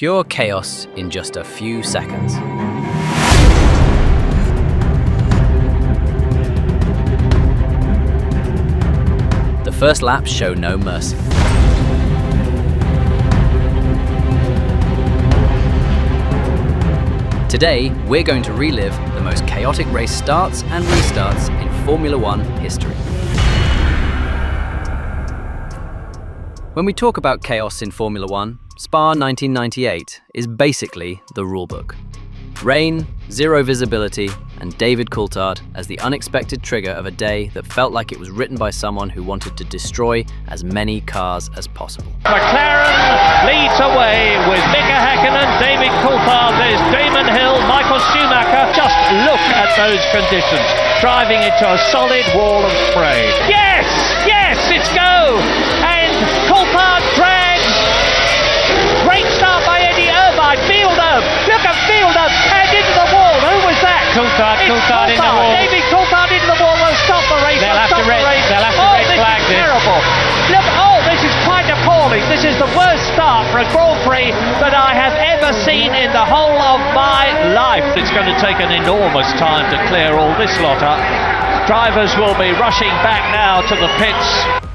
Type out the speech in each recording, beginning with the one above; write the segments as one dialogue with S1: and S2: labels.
S1: Pure chaos in just a few seconds. The first laps show no mercy. Today, we're going to relive the most chaotic race starts and restarts in Formula One history. When we talk about chaos in Formula One, Spa 1998 is basically the rulebook. Rain, zero visibility, and David Coulthard as the unexpected trigger of a day that felt like it was written by someone who wanted to destroy as many cars as possible.
S2: McLaren leads away with Mika Häkkinen, David Coulthard, there's Damon Hill, Michael Schumacher. Just look at those conditions, driving into a solid wall of spray. Yes, it's go! And Coulthard drags. Great start by Eddie Irvine. Fielder, look at Fielder, and into the wall. Who was that?
S3: Coulthard in the wall.
S2: David Coulthard into the wall will stop the race.
S3: They'll have to red flag this.
S2: Terrible. Look, this is quite appalling. This is the worst start for a Grand Prix that I have ever seen in the whole of my life. It's going to take an enormous time to clear all this lot up. Drivers will be rushing back now to the pits.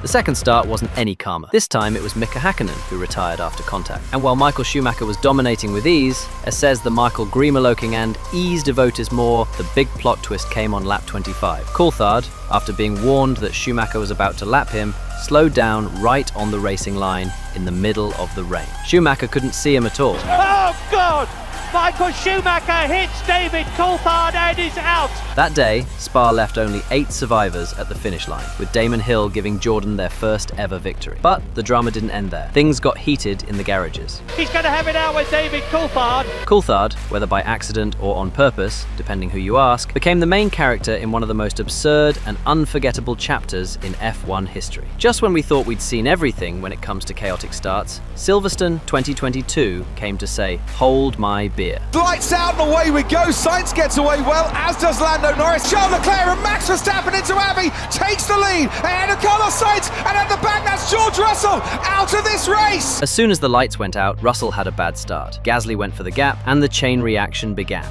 S1: The second start wasn't any calmer. This time it was Mika Häkkinen who retired after contact. And while Michael Schumacher was dominating with ease, as says the Michael Griemer-Loking and ease devotes more, the big plot twist came on lap 25. Coulthard, after being warned that Schumacher was about to lap him, slowed down right on the racing line in the middle of the rain. Schumacher couldn't see him at all.
S2: Oh God! Michael Schumacher hits David Coulthard and is out.
S1: That day, Spa left only 8 survivors at the finish line, with Damon Hill giving Jordan their first ever victory. But the drama didn't end there. Things got heated in the garages.
S2: He's going to have it out with David Coulthard.
S1: Coulthard, whether by accident or on purpose, depending who you ask, became the main character in one of the most absurd and unforgettable chapters in F1 history. Just when we thought we'd seen everything when it comes to chaotic starts, Silverstone 2022 came to say, "Hold my beer."
S4: Lights out and away we go. Sainz gets away well, as does Lando Norris. Charles Leclerc and Max Verstappen into Abbey, takes the lead ahead of Carlos Sainz, and at the back that's George Russell out of this race.
S1: As soon as the lights went out, Russell had a bad start. Gasly went for the gap, and the chain reaction began.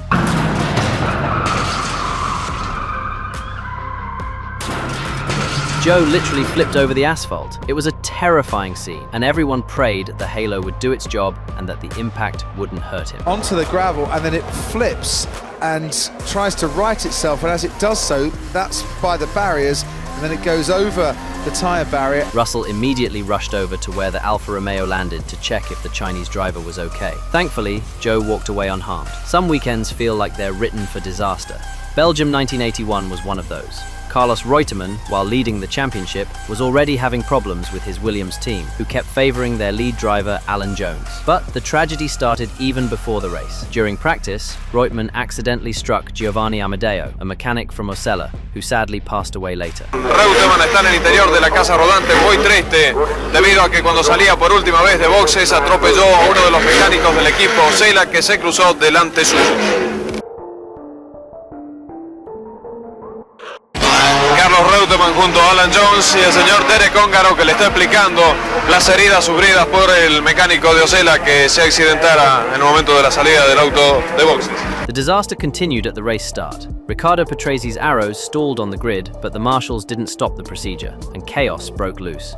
S1: Joe literally flipped over the asphalt. It was a terrifying scene, and everyone prayed the halo would do its job and that the impact wouldn't hurt him.
S4: Onto the gravel, and then it flips and tries to right itself, and as it does so, that's by the barriers, and then it goes over the tyre barrier.
S1: Russell immediately rushed over to where the Alfa Romeo landed to check if the Chinese driver was okay. Thankfully, Joe walked away unharmed. Some weekends feel like they're written for disaster. Belgium 1981 was one of those. Carlos Reutemann, while leading the championship, was already having problems with his Williams team, who kept favouring their lead driver Alan Jones. But the tragedy started even before the race. During practice, Reutemann accidentally struck Giovanni Amadeo, a mechanic from Osella, who sadly passed away later.
S5: Reutemann está en el interior de la casa rodante muy triste, debido a que cuando salía por última vez de boxes atropelló a uno de los mecánicos del equipo Osella que se cruzó delante suyo. Carlos Reutemann junto a Alan Jones y el señor Derek Ongaro, que le está explicando las heridas sufridas por el mecánico de Osella que se accidentara en el momento de la salida del auto de boxes.
S1: The disaster continued at the race start. Riccardo Patresi's arrows stalled on the grid, but the marshals didn't stop the procedure, and chaos broke loose.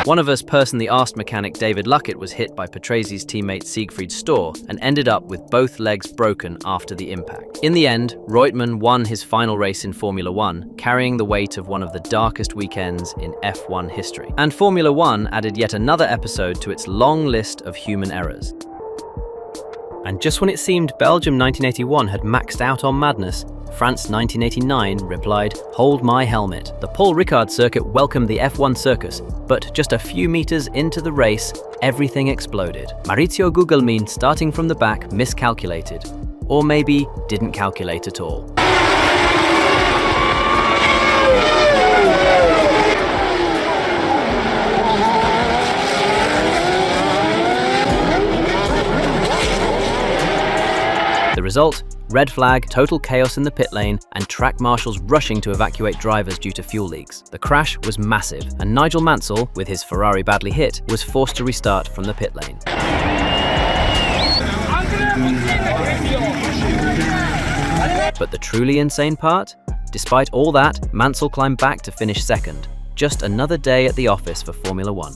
S1: One of us personally asked mechanic David Luckett was hit by Patresi's teammate Siegfried Storr and ended up with both legs broken after the impact. In the end, Reutemann won his final race in Formula One, carrying the weight of one of the darkest weekends in F1 history. And Formula One added yet another episode to its long list of human errors. And just when it seemed Belgium 1981 had maxed out on madness, France 1989 replied, "Hold my helmet." The Paul Ricard circuit welcomed the F1 circus, but just a few meters into the race, everything exploded. Maurizio Gugelmin, starting from the back, miscalculated. Or maybe didn't calculate at all. The result? Red flag, total chaos in the pit lane, and track marshals rushing to evacuate drivers due to fuel leaks. The crash was massive, and Nigel Mansell, with his Ferrari badly hit, was forced to restart from the pit lane. But the truly insane part? Despite all that, Mansell climbed back to finish second. Just another day at the office for Formula One.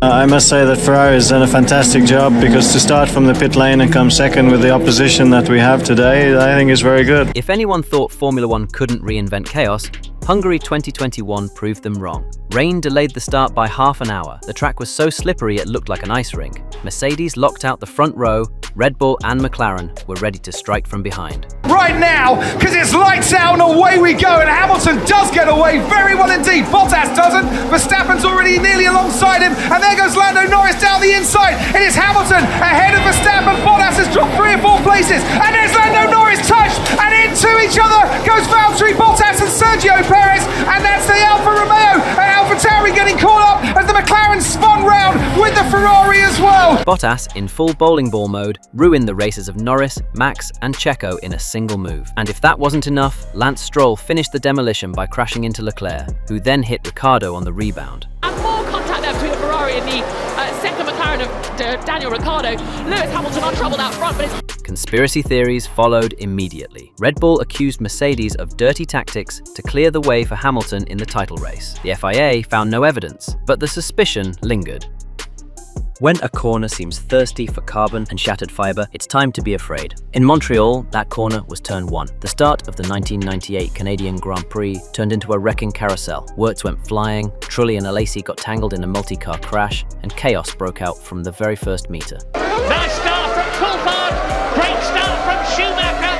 S6: I must say that Ferrari has done a fantastic job, because to start from the pit lane and come second with the opposition that we have today, I think is very good.
S1: If anyone thought Formula One couldn't reinvent chaos, Hungary 2021 proved them wrong. Rain delayed the start by half an hour. The track was so slippery it looked like an ice rink. Mercedes locked out the front row. Red Bull and McLaren were ready to strike from behind.
S4: Right now, because it's lights out and away we go, and Hamilton does get away very well indeed. Bottas doesn't. Verstappen's already nearly alongside him, and there goes Lando Norris down the inside. It is Hamilton ahead of Verstappen. Bottas has dropped 3 or 4 places, and there's Lando Norris touched, and into each other goes Valtteri Bottas and Sergio Perez, and that's the Alfa Romeo and AlphaTauri getting caught up as the McLaren spun round with the Ferrari as well.
S1: Bottas, in full bowling ball mode, ruined the races of Norris, Max and Checo in a single move. And if that wasn't enough, Lance Stroll finished the demolition by crashing into Leclerc, who then hit Ricciardo on the rebound.
S7: And more contact there between the Ferrari and the second McLaren of Daniel Ricciardo. Lewis Hamilton untroubled out front, but it's...
S1: Conspiracy theories followed immediately. Red Bull accused Mercedes of dirty tactics to clear the way for Hamilton in the title race. The FIA found no evidence, but the suspicion lingered. When a corner seems thirsty for carbon and shattered fiber, it's time to be afraid. In Montreal, that corner was turn 1. The start of the 1998 Canadian Grand Prix turned into a wrecking carousel. Wurtz went flying, Trulli and Alesi got tangled in a multi-car crash, and chaos broke out from the very first meter.
S2: Nice start from Coulthard. Great start from Schumacher.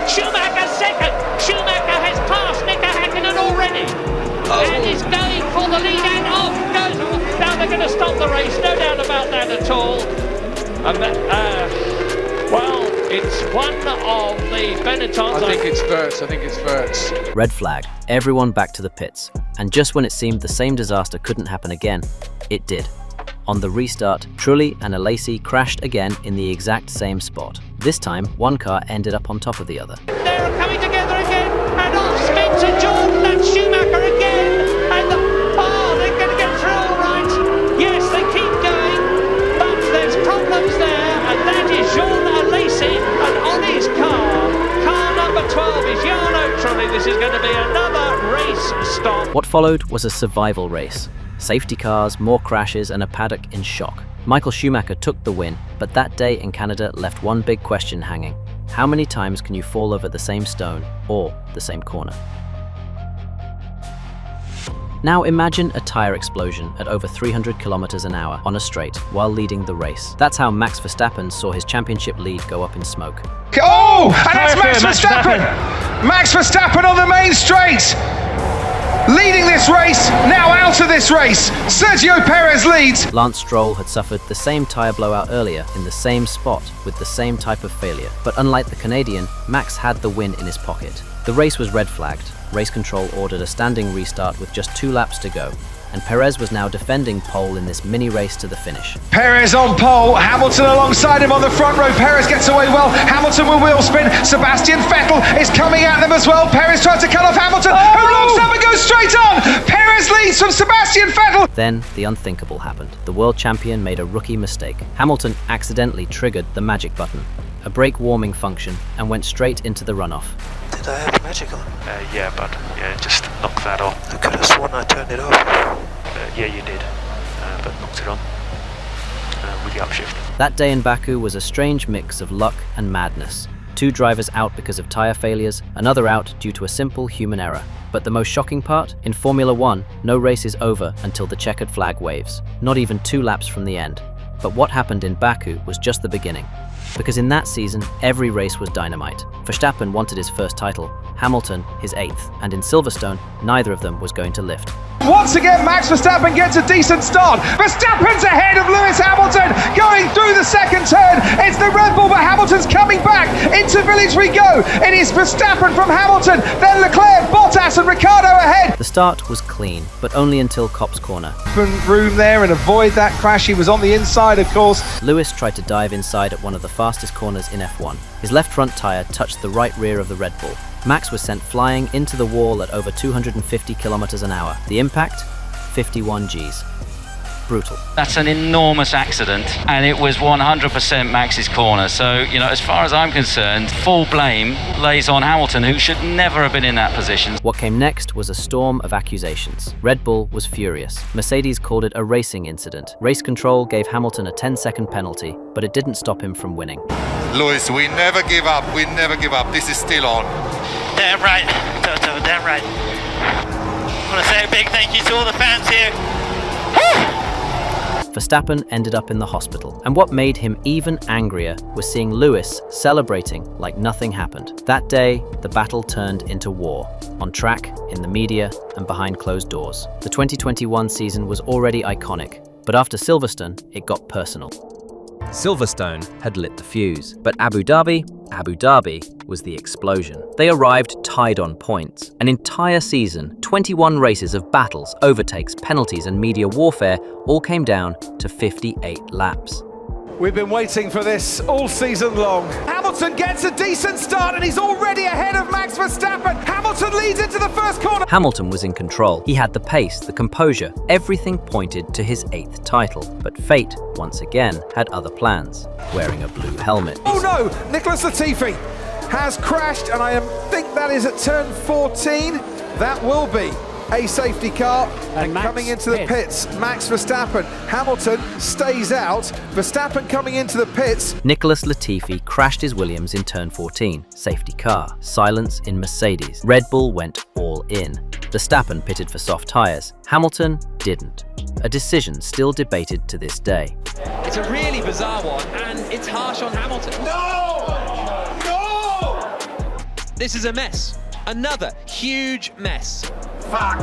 S2: Schumacher second. Schumacher has passed Mika Häkkinen already. And is going for the lead, and off goes. Now they're going to stop the race, no doubt about that at all. Well, it's one of the Benettons.
S8: I think it's Wurtz.
S1: Red flag. Everyone back to the pits. And just when it seemed the same disaster couldn't happen again, it did. On the restart, Trulli and Alesi crashed again in the exact same spot. This time, one car ended up on top of the other.
S2: They're coming together again, and off Spencer Jordan and Schumacher again. And they're going to get through all right. Yes, they keep going, but there's problems there, and that is Jean Alesi, and on his car number 12 is Jarno Trulli. This is going to be another race stop.
S1: What followed was a survival race. Safety cars, more crashes, and a paddock in shock. Michael Schumacher took the win, but that day in Canada left one big question hanging. How many times can you fall over the same stone or the same corner? Now imagine a tire explosion at over 300 kilometers an hour on a straight while leading the race. That's how Max Verstappen saw his championship lead go up in smoke.
S4: Oh, and it's Max Verstappen! Max Verstappen on the main straight! Leading this race, now out of this race. Sergio Perez leads.
S1: Lance Stroll had suffered the same tyre blowout earlier in the same spot with the same type of failure. But unlike the Canadian, Max had the win in his pocket. The race was red flagged. Race control ordered a standing restart with just 2 laps to go. And Perez was now defending pole in this mini race to the finish.
S4: Perez on pole, Hamilton alongside him on the front row. Perez gets away well, Hamilton will wheel spin. Sebastian Vettel is coming at them as well. Perez tries to cut off Hamilton, who locks up and goes straight on. Perez leads from Sebastian Vettel.
S1: Then the unthinkable happened. The world champion made a rookie mistake. Hamilton accidentally triggered the magic button, a brake warming function, and went straight into the runoff.
S9: Did I have magic on?
S10: Yeah, but just knock that off.
S9: I could have sworn I turned it off.
S10: Yeah, you did, but knocked it on with the upshift.
S1: That day in Baku was a strange mix of luck and madness. 2 drivers out because of tyre failures, another out due to a simple human error. But the most shocking part? In Formula One, no race is over until the checkered flag waves, not even 2 laps from the end. But what happened in Baku was just the beginning. Because in that season, every race was dynamite. Verstappen wanted his first title. Hamilton his 8th, and in Silverstone, neither of them was going to lift.
S4: Once again, Max Verstappen gets a decent start. Verstappen's ahead of Lewis Hamilton, going through the second turn. It's the Red Bull, but Hamilton's coming back. Into Village we go. It is Verstappen from Hamilton, then Leclerc, Bottas and Ricciardo ahead.
S1: The start was clean, but only until Copse Corner.
S4: Room there and avoid that crash. He was on the inside, of course.
S1: Lewis tried to dive inside at one of the fastest corners in F1. His left front tyre touched the right rear of the Red Bull. Max was sent flying into the wall at over 250 kilometers an hour. The impact? 51 Gs. Brutal.
S3: That's an enormous accident, and it was 100% Max's corner. So, as far as I'm concerned, full blame lays on Hamilton, who should never have been in that position.
S1: What came next was a storm of accusations. Red Bull was furious. Mercedes called it a racing incident. Race control gave Hamilton a 10-second penalty, but it didn't stop him from winning.
S11: Lewis, we never give up. We never give up. This is still on.
S10: Damn right, Toto, damn right. I want to say a big thank you to all the fans here.
S1: Verstappen ended up in the hospital, and what made him even angrier was seeing Lewis celebrating like nothing happened. That day, the battle turned into war, on track, in the media, and behind closed doors. The 2021 season was already iconic, but after Silverstone, it got personal. Silverstone had lit the fuse, but Abu Dhabi was the explosion. They arrived tied on points. An entire season, 21 races of battles, overtakes, penalties, and media warfare all came down to 58 laps.
S4: We've been waiting for this all season long. Hamilton gets a decent start and he's already ahead of Max Verstappen. Hamilton leads into the first corner.
S1: Hamilton was in control. He had the pace, the composure. Everything pointed to his 8th title. But fate, once again, had other plans. Wearing a blue helmet.
S4: Oh no! Nicholas Latifi has crashed, and I think that is at turn 14. That will be a safety car, and coming into the pits, Max Verstappen. Hamilton stays out. Verstappen coming into the pits.
S1: Nicholas Latifi crashed his Williams in turn 14. Safety car. Silence in Mercedes. Red Bull went all in. Verstappen pitted for soft tyres. Hamilton didn't. A decision still debated to this day.
S12: It's a really bizarre one, and it's harsh on Hamilton.
S4: No! No!
S12: This is a mess. Another huge mess.
S11: Fuck!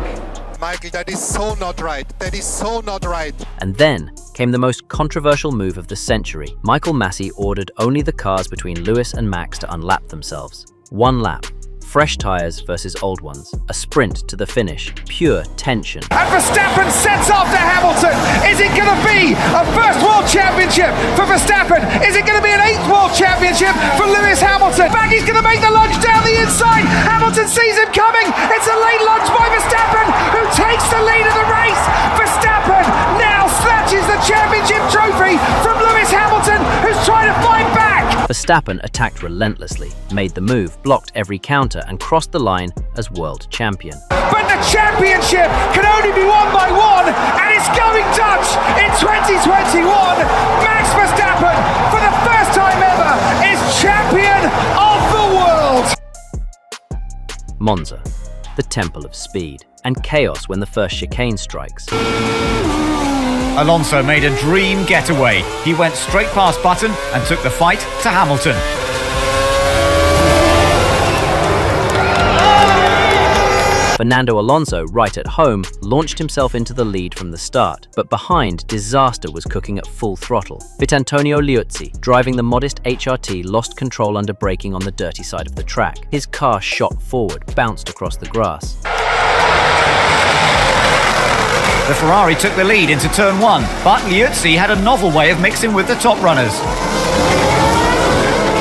S11: Michael, that is so not right. That is so not right.
S1: And then came the most controversial move of the century. Michael Masi ordered only the cars between Lewis and Max to unlap themselves. 1 lap. Fresh tyres versus old ones. A sprint to the finish. Pure tension.
S4: And Verstappen sets after Hamilton. Is it going to be a first World Championship for Verstappen? Is it going to be an 8th World Championship for Lewis Hamilton? Baggy's going to make the lunge down the inside. Hamilton sees him coming. It's a late lunge by Verstappen, who takes the lead of the race. Verstappen now snatches the championship trophy from Lewis Hamilton, who's trying to fight back.
S1: Verstappen attacked relentlessly, made the move, blocked every counter, and crossed the line as world champion.
S4: But the championship can only be won by one, and it's going Dutch in 2021. Max Verstappen, for the first time ever, is champion of the world.
S1: Monza, the temple of speed, and chaos when the first chicane strikes.
S13: Alonso made a dream getaway. He went straight past Button and took the fight to Hamilton.
S1: Fernando Alonso, right at home, launched himself into the lead from the start, but behind, disaster was cooking at full throttle. Vitantonio Liuzzi, driving the modest HRT, lost control under braking on the dirty side of the track. His car shot forward, bounced across the grass.
S13: The Ferrari took the lead into turn 1, but Liuzzi had a novel way of mixing with the top runners.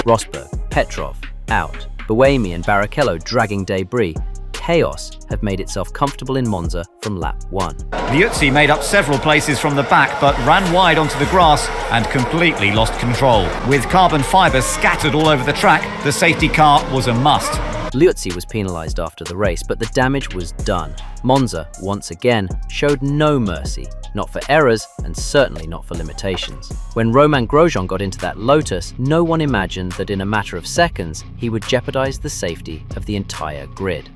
S1: Rosberg, Petrov, out. Buemi and Barrichello dragging debris. Chaos had made itself comfortable in Monza from lap 1.
S13: Liuzzi made up several places from the back, but ran wide onto the grass and completely lost control. With carbon fibres scattered all over the track, the safety car was a must.
S1: Liuzzi was penalised after the race, but the damage was done. Monza, once again, showed no mercy, not for errors and certainly not for limitations. When Romain Grosjean got into that Lotus, no one imagined that in a matter of seconds, he would jeopardise the safety of the entire grid.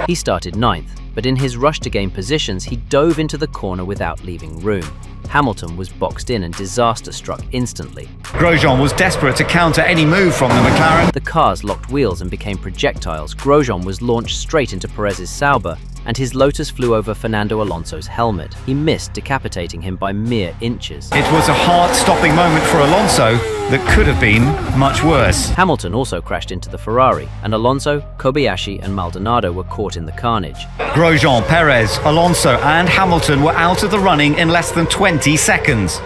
S1: He started 9th, but in his rush to gain positions, he dove into the corner without leaving room. Hamilton was boxed in and disaster struck instantly.
S13: Grosjean was desperate to counter any move from the McLaren.
S1: The cars locked wheels and became projectiles. Grosjean was launched straight into Perez's Sauber, and his Lotus flew over Fernando Alonso's helmet. He missed, decapitating him by mere inches.
S13: It was a heart-stopping moment for Alonso that could have been much worse.
S1: Hamilton also crashed into the Ferrari, and Alonso, Kobayashi and Maldonado were caught in the carnage.
S13: Grosjean, Perez, Alonso and Hamilton were out of the running in less than 20 seconds.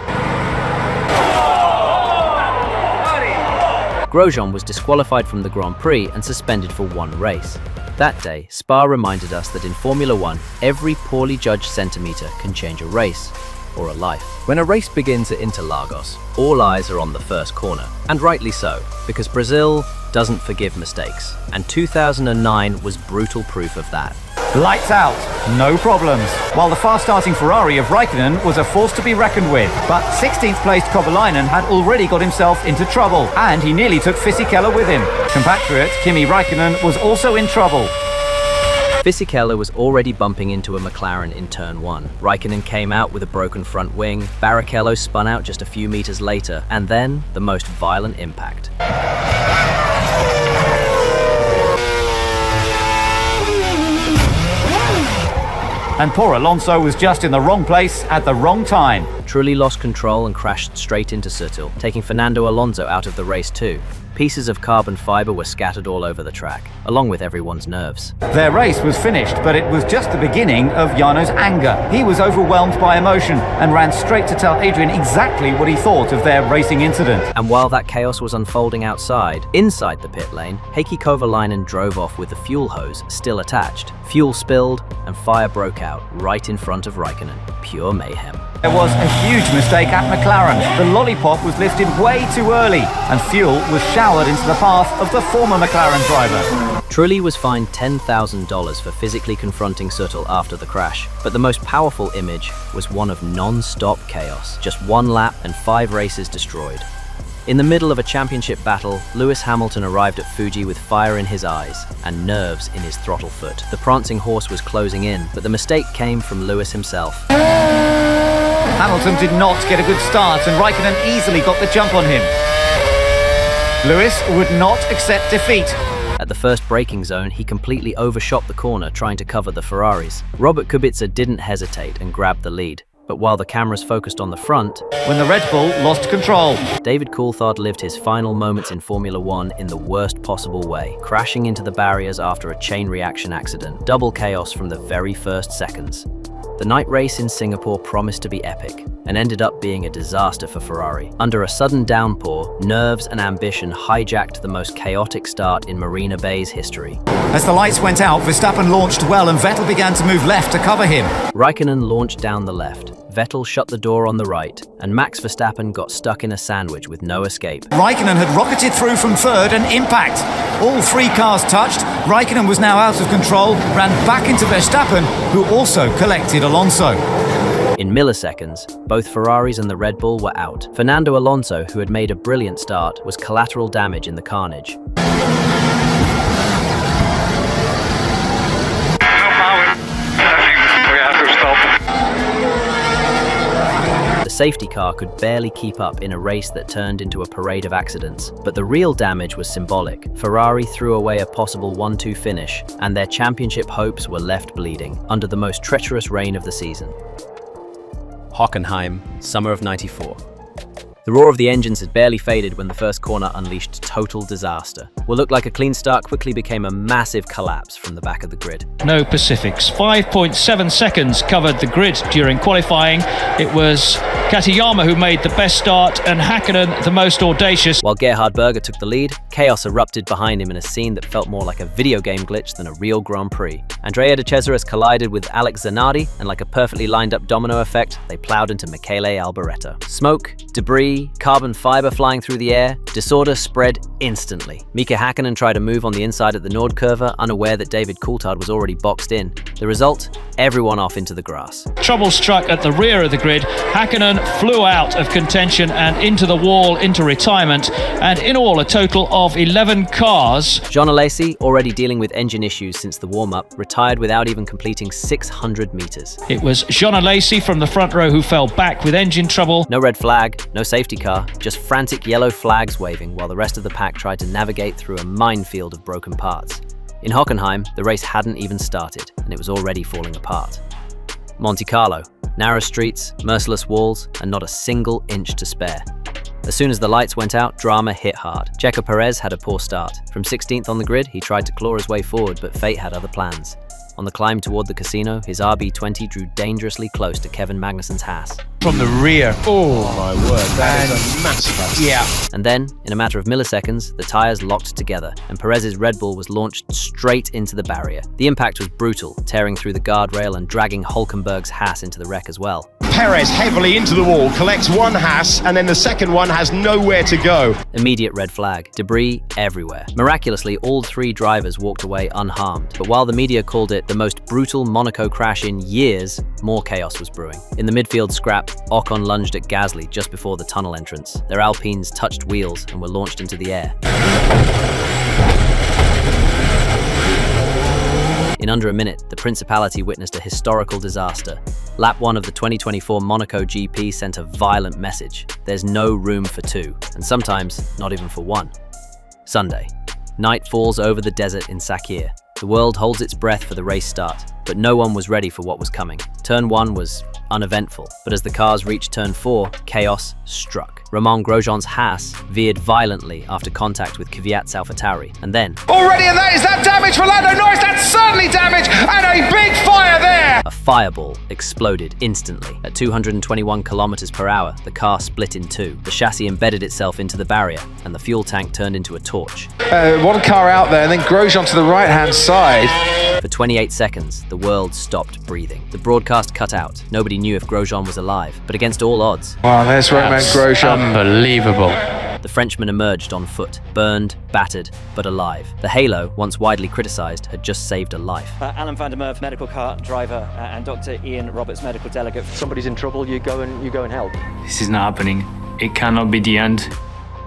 S1: Grosjean was disqualified from the Grand Prix and suspended for one race. That day, Spa reminded us that in Formula One, every poorly judged centimetre can change a race or a life. When a race begins at Interlagos, all eyes are on the first corner, and rightly so, because Brazil doesn't forgive mistakes, and 2009 was brutal proof of that.
S13: Lights out, no problems. While the fast-starting Ferrari of Raikkonen was a force to be reckoned with, but 16th placed Kovalainen had already got himself into trouble, and he nearly took Fisichella with him. Compatriot Kimi Raikkonen was also in trouble.
S1: Fisichella was already bumping into a McLaren in turn 1. Raikkonen came out with a broken front wing, Barrichello spun out just a few meters later, and then the most violent impact.
S13: And poor Alonso was just in the wrong place at the wrong time.
S1: Trulli lost control and crashed straight into Sutil, taking Fernando Alonso out of the race too. Pieces of carbon fiber were scattered all over the track, along with everyone's nerves.
S13: Their race was finished, but it was just the beginning of Jarno's anger. He was overwhelmed by emotion and ran straight to tell Adrian exactly what he thought of their racing incident.
S1: And while that chaos was unfolding outside, inside the pit lane, Heikki Kovalainen drove off with the fuel hose still attached. Fuel spilled and fire broke out right in front of Raikkonen. Pure mayhem.
S13: There was a huge mistake at McLaren. The lollipop was lifted way too early, and fuel was showered into the path of the former McLaren driver.
S1: Trulli was fined $10,000 for physically confronting Sutil after the crash, but the most powerful image was one of non-stop chaos. Just one lap and 5 races destroyed. In the middle of a championship battle, Lewis Hamilton arrived at Fuji with fire in his eyes and nerves in his throttle foot. The prancing horse was closing in, but the mistake came from Lewis himself.
S13: Hamilton did not get a good start, and Raikkonen easily got the jump on him. Lewis would not accept defeat.
S1: At the first braking zone, he completely overshot the corner trying to cover the Ferraris. Robert Kubica didn't hesitate and grabbed the lead. But while the cameras focused on the front,
S13: when the Red Bull lost control,
S1: David Coulthard lived his final moments in Formula One in the worst possible way, crashing into the barriers after a chain reaction accident. Double chaos from the very first seconds. The night race in Singapore promised to be epic, and ended up being a disaster for Ferrari. Under a sudden downpour, nerves and ambition hijacked the most chaotic start in Marina Bay's history.
S13: As the lights went out, Verstappen launched well and Vettel began to move left to cover him.
S1: Raikkonen launched down the left, Vettel shut the door on the right, and Max Verstappen got stuck in a sandwich with no escape.
S13: Raikkonen had rocketed through from third and impact. All 3 cars touched. Raikkonen was now out of control, ran back into Verstappen, who also collected Alonso.
S1: In milliseconds, both Ferraris and the Red Bull were out. Fernando Alonso, who had made a brilliant start, was collateral damage in the carnage. The safety car could barely keep up in a race that turned into a parade of accidents. But the real damage was symbolic. Ferrari threw away a possible 1-2 finish, and their championship hopes were left bleeding under the most treacherous rain of the season. Hockenheim, summer of '94. The roar of the engines had barely faded when the first corner unleashed total disaster. What looked like a clean start quickly became a massive collapse from the back of the grid.
S2: No Pacifics. 5.7 seconds covered the grid during qualifying. It was Katayama who made the best start and Hakkinen the most audacious.
S1: While Gerhard Berger took the lead, chaos erupted behind him in a scene that felt more like a video game glitch than a real Grand Prix. Andrea de Cesaris collided with Alex Zanardi, and like a perfectly lined up domino effect, they plowed into Michele Alboreto. Smoke, debris, debris, carbon fiber flying through the air, disorder spread instantly. Mika Hakkinen tried to move on the inside at the Nordkurve, unaware that David Coulthard was already boxed in. The result? Everyone off into the grass.
S2: Trouble struck at the rear of the grid. Hakkinen flew out of contention and into the wall, into retirement, and in all a total of 11 cars.
S1: Jean Alesi, already dealing with engine issues since the warm-up, retired without even completing 600 meters.
S2: It was Jean Alesi from the front row who fell back with engine trouble.
S1: No red flag, no safety car, just frantic yellow flags waving while the rest of the pack tried to navigate through a minefield of broken parts. In Hockenheim, the race hadn't even started, and it was already falling apart. Monte Carlo, narrow streets, merciless walls, and not a single inch to spare. As soon as the lights went out, drama hit hard. Checo Perez had a poor start. From 16th on the grid, he tried to claw his way forward, but fate had other plans. On the climb toward the casino, his RB20 drew dangerously close to Kevin Magnussen's Haas.
S12: From the rear. Oh my word, that is a massive. Yeah.
S1: And then, in a matter of milliseconds, the tyres locked together, and Perez's Red Bull was launched straight into the barrier. The impact was brutal, tearing through the guardrail and dragging Hulkenberg's Haas into the wreck as well.
S12: Perez heavily into the wall, collects one Haas, and then the second one has nowhere to go.
S1: Immediate red flag, debris everywhere. Miraculously, all three drivers walked away unharmed. But while the media called it the most brutal Monaco crash in years, more chaos was brewing. In the midfield scrap, Ocon lunged at Gasly just before the tunnel entrance. Their Alpines touched wheels and were launched into the air. In under a minute, the Principality witnessed a historical disaster. Lap 1 of the 2024 Monaco GP sent a violent message. There's no room for two, and sometimes not even for one. Sunday. Night falls over the desert in Sakhir. The world holds its breath for the race start, but no one was ready for what was coming. Turn 1 was uneventful, but as the cars reached turn 4, chaos struck. Romain Grosjean's Haas veered violently after contact with Kvyat's AlphaTauri, and then
S4: already, and is that damage for Lando Norris? That's certainly damage, and a big fire there!
S1: A fireball exploded instantly. At 221 kilometers per hour, the car split in two. The chassis embedded itself into the barrier, and the fuel tank turned into a torch.
S8: One car out there, and then Grosjean to the right-hand side.
S1: For 28 seconds, the world stopped breathing. The broadcast cut out. Nobody knew if Grosjean was alive, but against all odds.
S8: Wow, there's Romain Grosjean.
S2: Unbelievable.
S1: The Frenchman emerged on foot, burned, battered, but alive. The halo, once widely criticised, had just saved a life.
S14: Alan van der Merwe, medical car driver, and Dr. Ian Roberts, medical delegate. If somebody's in trouble, you go and help.
S15: This is not happening. It cannot be the end.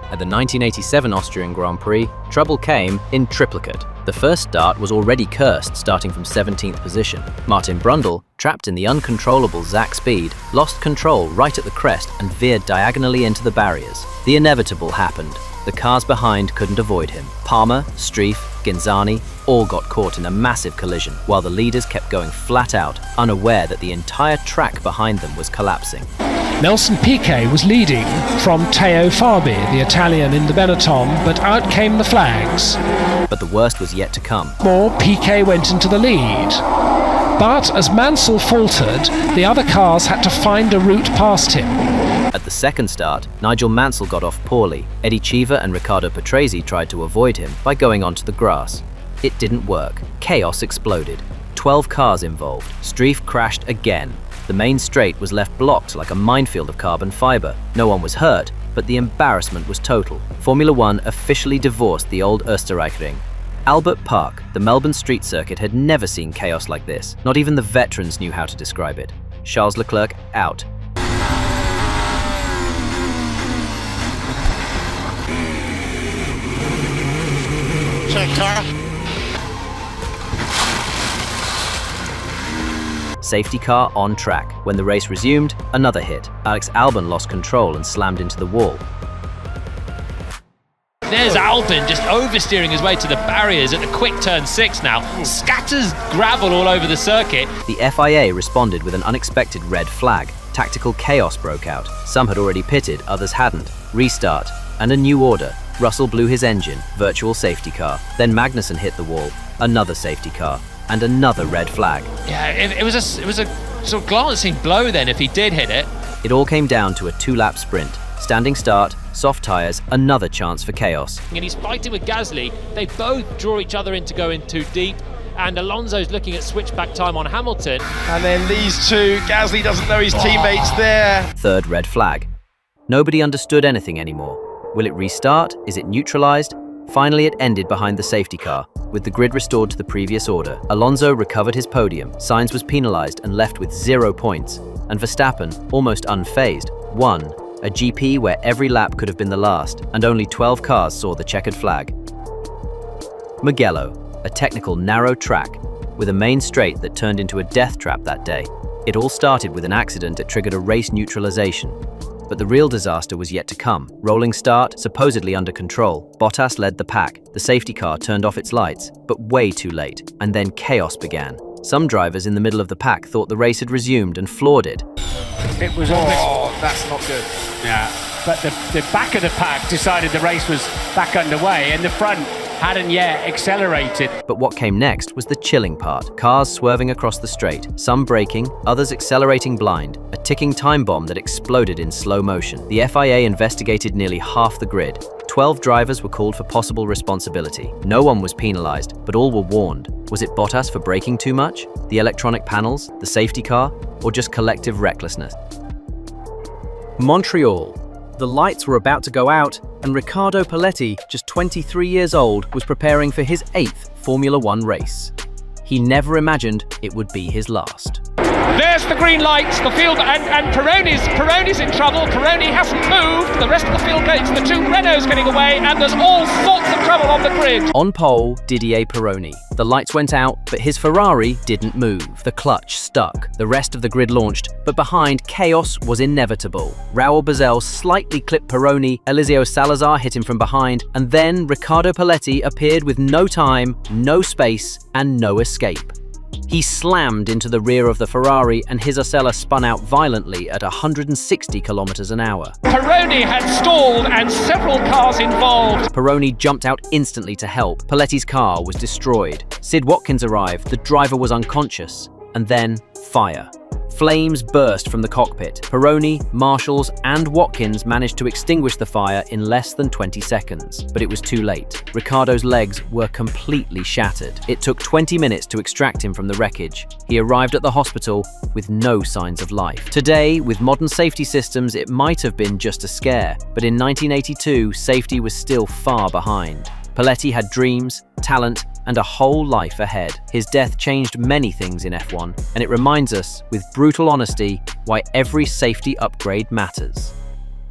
S1: At the 1987 Austrian Grand Prix, trouble came in triplicate. The first start was already cursed, starting from 17th position. Martin Brundle, trapped in the uncontrollable Zach Speed, lost control right at the crest and veered diagonally into the barriers. The inevitable happened. The cars behind couldn't avoid him. Palmer, Streif, Genzani all got caught in a massive collision, while the leaders kept going flat out, unaware that the entire track behind them was collapsing.
S16: Nelson Piquet was leading from Teo Fabi, the Italian in the Benetton, but out came the flags.
S1: But the worst was yet to come.
S16: Piquet went into the lead. But as Mansell faltered, the other cars had to find a route past him.
S1: At the second start, Nigel Mansell got off poorly. Eddie Cheever and Riccardo Patrese tried to avoid him by going onto the grass. It didn't work. Chaos exploded. 12 cars involved. Streif crashed again. The main straight was left blocked like a minefield of carbon fiber. No one was hurt, but the embarrassment was total. Formula One officially divorced the old Österreichring. Albert Park, the Melbourne street circuit, had never seen chaos like this. Not even the veterans knew how to describe it. Charles Leclerc out.
S10: Check car.
S1: Safety car on track. When the race resumed, another hit. Alex Albon lost control and slammed into the wall.
S2: There's Albon just oversteering his way to the barriers at the quick turn 6 now. Scatters gravel all over the circuit.
S1: The FIA responded with an unexpected red flag. Tactical chaos broke out. Some had already pitted, others hadn't. Restart. And a new order. Russell blew his engine. Virtual safety car. Then Magnussen hit the wall. Another safety car. And another red flag.
S2: Yeah, it was a sort of glancing blow then if he did hit it.
S1: It all came down to a 2-lap sprint. Standing start, soft tyres, another chance for chaos.
S17: And he's fighting with Gasly. They both draw each other into going too deep. And Alonso's looking at switchback time on Hamilton.
S8: And then these two, Gasly doesn't know his teammates there.
S1: Third red flag. Nobody understood anything anymore. Will it restart? Is it neutralized? Finally, it ended behind the safety car, with the grid restored to the previous order. Alonso recovered his podium, Sainz was penalized and left with 0 points, and Verstappen, almost unfazed, won a GP where every lap could have been the last, and only 12 cars saw the checkered flag. Mugello, a technical narrow track, with a main straight that turned into a death trap that day. It all started with an accident that triggered a race neutralization. But the real disaster was yet to come. Rolling start, supposedly under control. Bottas led the pack. The safety car turned off its lights, but way too late. And then chaos began. Some drivers in the middle of the pack thought the race had resumed and floored it.
S18: It was
S8: that's not good.
S18: Yeah, but the back of the pack decided the race was back underway, and the front hadn't yet accelerated.
S1: But what came next was the chilling part. Cars swerving across the straight, some braking, others accelerating blind, a ticking time bomb that exploded in slow motion. The FIA investigated nearly half the grid. 12 drivers were called for possible responsibility. No one was penalized, but all were warned. Was it Bottas for braking too much? The electronic panels? The safety car? Or just collective recklessness? Montreal. The lights were about to go out, and Riccardo Paletti, just 23 years old, was preparing for his 8th Formula One race. He never imagined it would be his last.
S16: There's the green lights, the field, and Pironi's in trouble. Pironi hasn't moved. The rest of the field goes. The two Renaults getting away, and there's all sorts of trouble on the grid.
S1: On pole, Didier Pironi. The lights went out, but his Ferrari didn't move. The clutch stuck. The rest of the grid launched, but behind, chaos was inevitable. Raul Boesel slightly clipped Pironi, Eliseo Salazar hit him from behind, and then Riccardo Paletti appeared with no time, no space, and no escape. He slammed into the rear of the Ferrari, and his Osella spun out violently at 160 kilometers an hour.
S16: Pironi had stalled and several cars involved.
S1: Pironi jumped out instantly to help. Paletti's car was destroyed. Sid Watkins arrived, the driver was unconscious. And then, fire. Flames burst from the cockpit. Pironi, Marshals, and Watkins managed to extinguish the fire in less than 20 seconds. But it was too late. Riccardo's legs were completely shattered. It took 20 minutes to extract him from the wreckage. He arrived at the hospital with no signs of life. Today, with modern safety systems, it might have been just a scare. But in 1982, safety was still far behind. Paletti had dreams, talent, and a whole life ahead. His death changed many things in F1, and it reminds us, with brutal honesty, why every safety upgrade matters.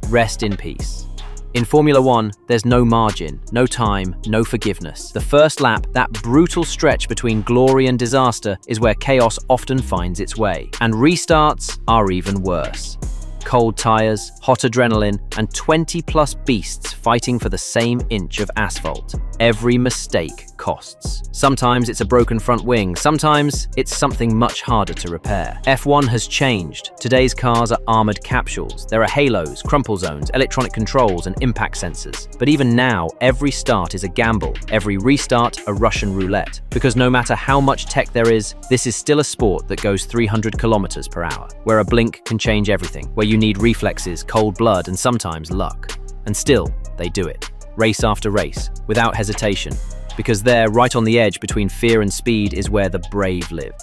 S1: Rest in peace. In Formula One, there's no margin, no time, no forgiveness. The first lap, that brutal stretch between glory and disaster, is where chaos often finds its way. And restarts are even worse. Cold tires, hot adrenaline, and 20-plus beasts fighting for the same inch of asphalt. Every mistake costs. Sometimes it's a broken front wing, sometimes it's something much harder to repair. F1 has changed. Today's cars are armored capsules. There are halos, crumple zones, electronic controls, and impact sensors. But even now, every start is a gamble, every restart a Russian roulette. Because no matter how much tech there is, this is still a sport that goes 300 kilometers per hour, where a blink can change everything, where you need reflexes, cold blood, and sometimes luck. And still, they do it. Race after race, without hesitation. Because there, right on the edge between fear and speed, is where the brave live.